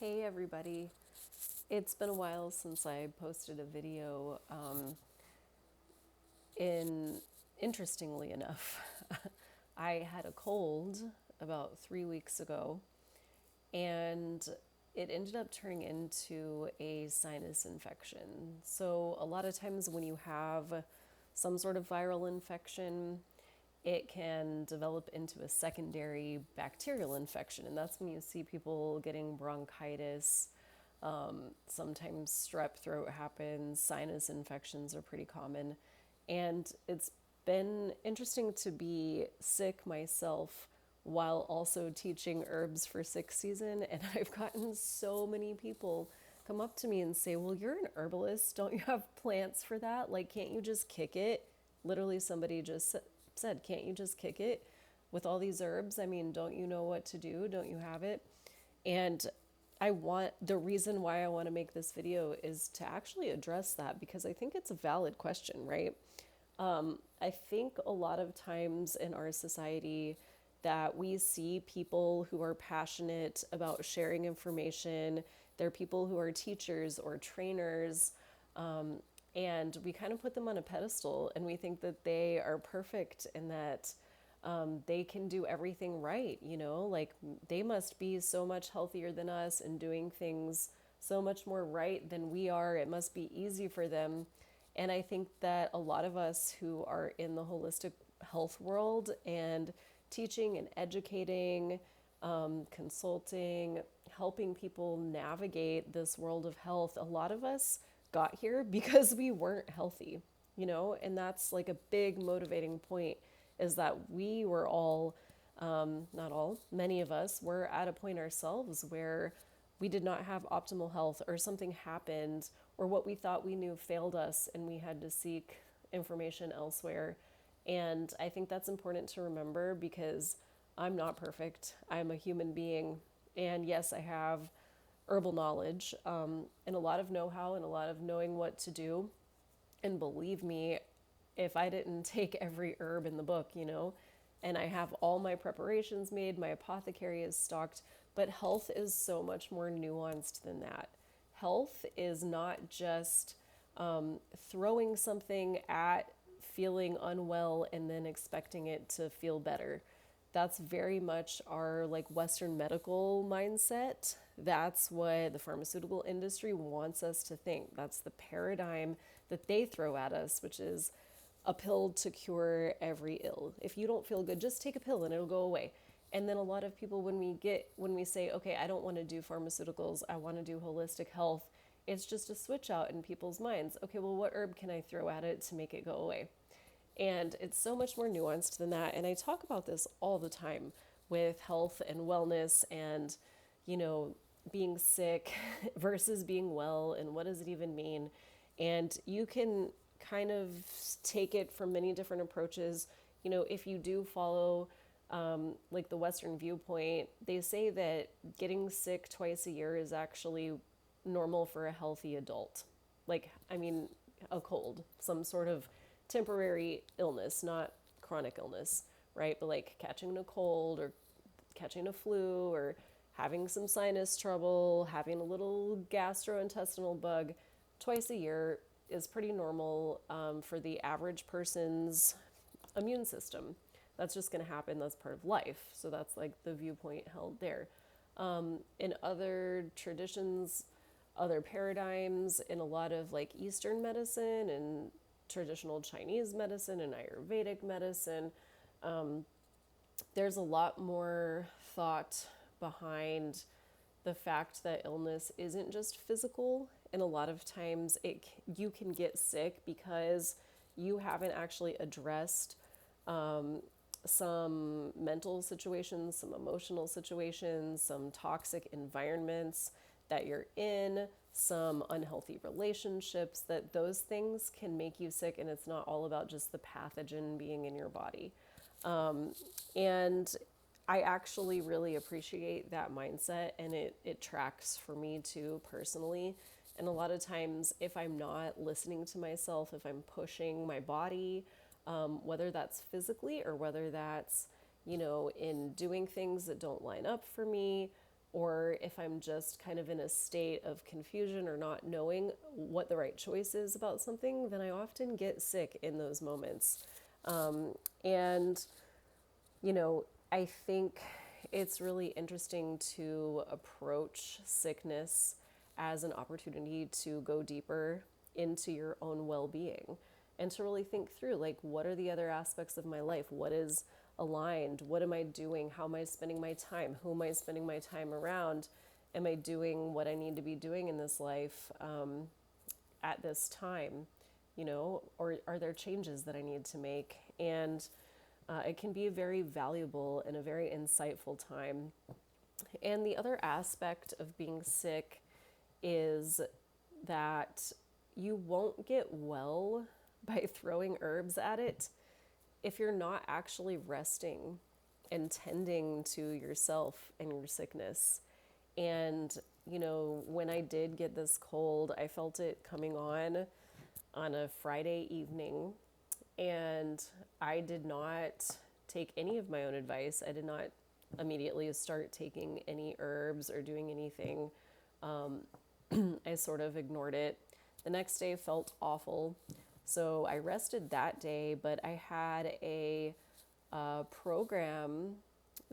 Hey everybody. It's been a while since I posted a video. Interestingly enough, I had a cold about 3 weeks ago, and it ended up turning into a sinus infection. So, a lot of times when you have some sort of viral infection, it can develop into a secondary bacterial infection. And that's when you see people getting bronchitis. Sometimes strep throat happens, sinus infections are pretty common. And it's been interesting to be sick myself while also teaching herbs for sick season. And I've gotten so many people come up to me and say, "Well, you're an herbalist. Don't you have plants for that? Like, can't you just kick it?" Literally, somebody just said, "Can't you just kick it with all these herbs? I mean, don't you know what to do? Don't you have it?" And the reason why I want to make this video is to actually address that because I think it's a valid question, right? I think a lot of times in our society that we see people who are passionate about sharing information. They're people who are teachers or trainers, and we kind of put them on a pedestal and we think that they are perfect and that they can do everything right, like they must be so much healthier than us and doing things so much more right than we are. It must be easy for them. And I think that a lot of us who are in the holistic health world and teaching and educating, consulting, helping people navigate this world of health, a lot of us got here because we weren't healthy, and that's like a big motivating point is that we were all, not all, many of us were at a point ourselves where we did not have optimal health or something happened or what we thought we knew failed us and we had to seek information elsewhere. And I think that's important to remember because I'm not perfect. I'm a human being. And yes, I have herbal knowledge, and a lot of know how and a lot of knowing what to do. And believe me, if I didn't take every herb in the book, and I have all my preparations made, my apothecary is stocked, but health is so much more nuanced than that. Health is not just throwing something at feeling unwell and then expecting it to feel better. That's very much our like Western medical mindset. That's what the pharmaceutical industry wants us to think. That's the paradigm that they throw at us, which is a pill to cure every ill. If you don't feel good, just take a pill and it'll go away. And then a lot of people, when we say, okay, I don't want to do pharmaceuticals, I want to do holistic health, it's just a switch out in people's minds. Okay, well, what herb can I throw at it to make it go away? And it's so much more nuanced than that. And I talk about this all the time with health and wellness and, you know, being sick versus being well and what does it even mean. And you can kind of take it from many different approaches. If you do follow like the Western viewpoint, they say that getting sick twice a year is actually normal for a healthy adult. Like, I mean, a cold, some sort of temporary illness, not chronic illness, right? But like catching a cold or catching a flu or having some sinus trouble, having a little gastrointestinal bug twice a year is pretty normal for the average person's immune system. That's just going to happen. That's part of life. So that's like the viewpoint held there. In other traditions, other paradigms, in a lot of like Eastern medicine and traditional Chinese medicine and Ayurvedic medicine, there's a lot more thought behind the fact that illness isn't just physical, and a lot of times you can get sick because you haven't actually addressed some mental situations, some emotional situations, some toxic environments that you're in, some unhealthy relationships, that those things can make you sick, and it's not all about just the pathogen being in your body. And I actually really appreciate that mindset, and it tracks for me too personally. And a lot of times, if I'm not listening to myself, if I'm pushing my body, whether that's physically or whether that's, in doing things that don't line up for me, or if I'm just kind of in a state of confusion or not knowing what the right choice is about something, then I often get sick in those moments. And I think it's really interesting to approach sickness as an opportunity to go deeper into your own well being and to really think through, like, what are the other aspects of my life? What is aligned? What am I doing? How am I spending my time? Who am I spending my time around? Am I doing what I need to be doing in this life at this time? Or are there changes that I need to make? And it can be a very valuable and a very insightful time. And the other aspect of being sick is that you won't get well by throwing herbs at it if you're not actually resting and tending to yourself and your sickness. And, when I did get this cold, I felt it coming on a Friday evening, and I did not take any of my own advice. I did not immediately start taking any herbs or doing anything. I sort of ignored it. The next day felt awful. So I rested that day, but I had a program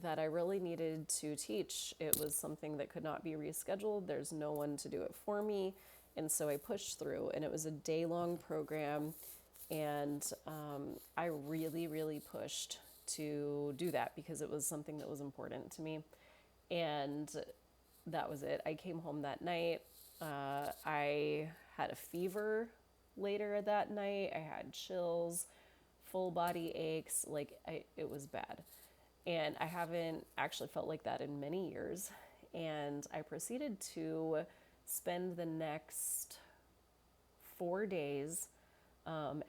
that I really needed to teach. It was something that could not be rescheduled. There's no one to do it for me. And so I pushed through, and it was a day-long program. And I really, really pushed to do that because it was something that was important to me. And that was it. I came home that night. I had a fever later that night. I had chills, full body aches. It was bad. And I haven't actually felt like that in many years. And I proceeded to spend the next 4 days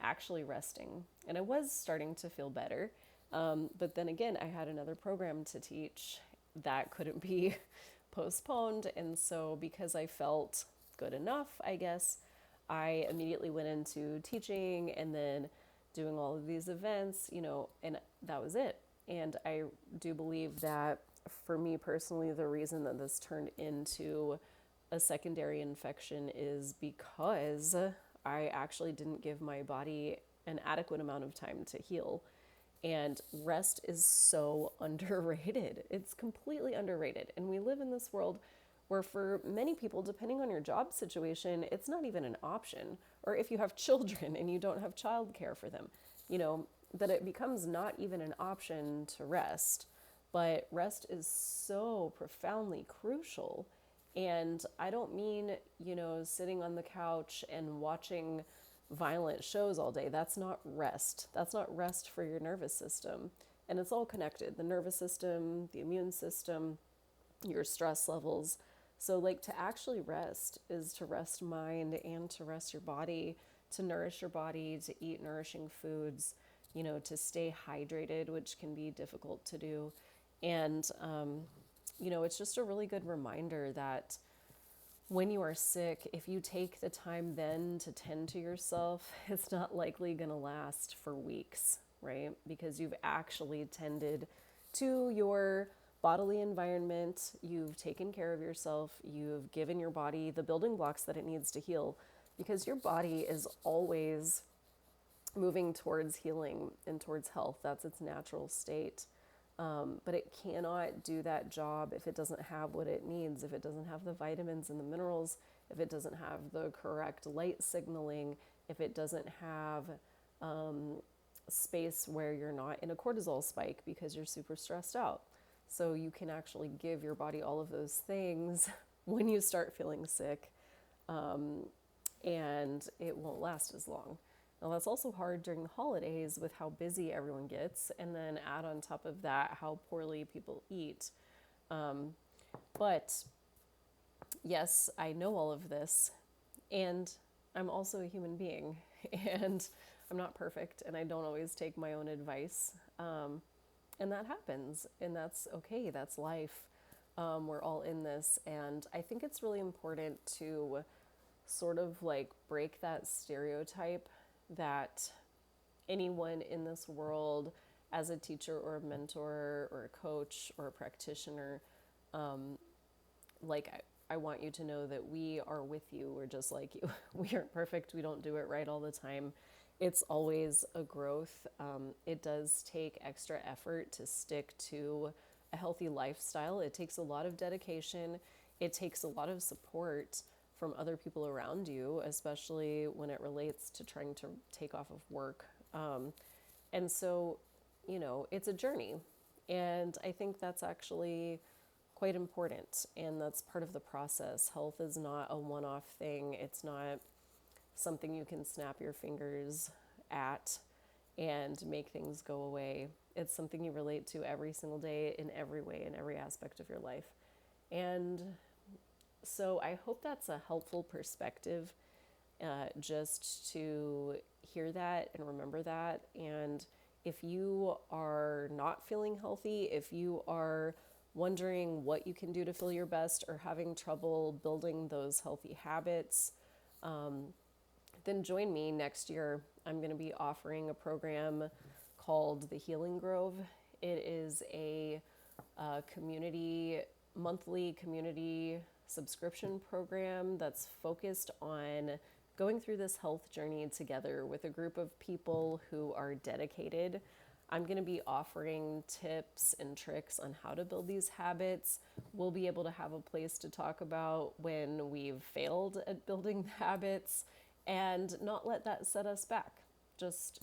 actually resting. And I was starting to feel better. But then again, I had another program to teach that couldn't be postponed. And so, because I felt good enough, I guess, I immediately went into teaching and then doing all of these events, and that was it. And I do believe that for me personally, the reason that this turned into a secondary infection is because I actually didn't give my body an adequate amount of time to heal. And rest is so underrated. It's completely underrated. And we live in this world where, for many people, depending on your job situation, it's not even an option. Or if you have children and you don't have childcare for them, that it becomes not even an option to rest. But rest is so profoundly crucial. And I don't mean, sitting on the couch and watching violent shows all day. That's not rest. That's not rest for your nervous system. And it's all connected: the nervous system, the immune system, your stress levels. So, to actually rest is to rest mind and to rest your body, to nourish your body, to eat nourishing foods, to stay hydrated, which can be difficult to do. And, it's just a really good reminder that when you are sick, if you take the time then to tend to yourself, it's not likely going to last for weeks, right? Because you've actually tended to your bodily environment, you've taken care of yourself, you've given your body the building blocks that it needs to heal, because your body is always moving towards healing and towards health. That's its natural state. But it cannot do that job if it doesn't have what it needs, if it doesn't have the vitamins and the minerals, if it doesn't have the correct light signaling, if it doesn't have space where you're not in a cortisol spike because you're super stressed out. So you can actually give your body all of those things when you start feeling sick, and it won't last as long. Now, that's also hard during the holidays with how busy everyone gets, and then add on top of that how poorly people eat. But yes, I know all of this, and I'm also a human being, and I'm not perfect, and I don't always take my own advice. And that happens, and that's okay. That's life. We're all in this, and I think it's really important to sort of break that stereotype that anyone in this world, as a teacher or a mentor or a coach or a practitioner, like, I want you to know that we are with you. We're just like you. We aren't perfect. We don't do it right all the time. It's always a growth. It does take extra effort to stick to a healthy lifestyle. It takes a lot of dedication. It takes a lot of support from other people around you, especially when it relates to trying to take off of work. And so, it's a journey. And I think that's actually quite important. And that's part of the process. Health is not a one off thing, it's not something you can snap your fingers at and make things go away. It's something you relate to every single day in every way, in every aspect of your life. And so I hope that's a helpful perspective, just to hear that and remember that. And if you are not feeling healthy, if you are wondering what you can do to feel your best or having trouble building those healthy habits, then join me next year. I'm going to be offering a program called the Healing Grove. It is a monthly community subscription program that's focused on going through this health journey together with a group of people who are dedicated. I'm going to be offering tips and tricks on how to build these habits. We'll be able to have a place to talk about when we've failed at building habits and not let that set us back. Just,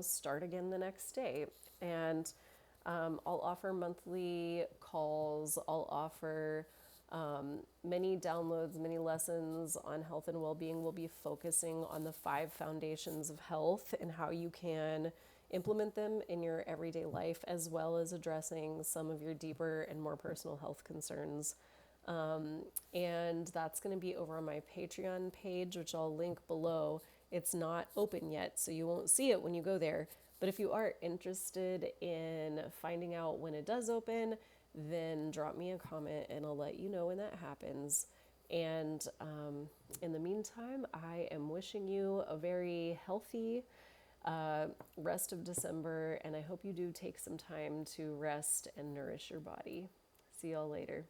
start again the next day. And I'll offer monthly calls. I'll offer many downloads, many lessons on health and well-being. We'll be focusing on the 5 foundations of health and how you can implement them in your everyday life, as well as addressing some of your deeper and more personal health concerns. And that's going to be over on my Patreon page, which I'll link below. It's not open yet, so you won't see it when you go there. But if you are interested in finding out when it does open, then drop me a comment and I'll let you know when that happens. And in the meantime, I am wishing you a very healthy rest of December, and I hope you do take some time to rest and nourish your body. See y'all later.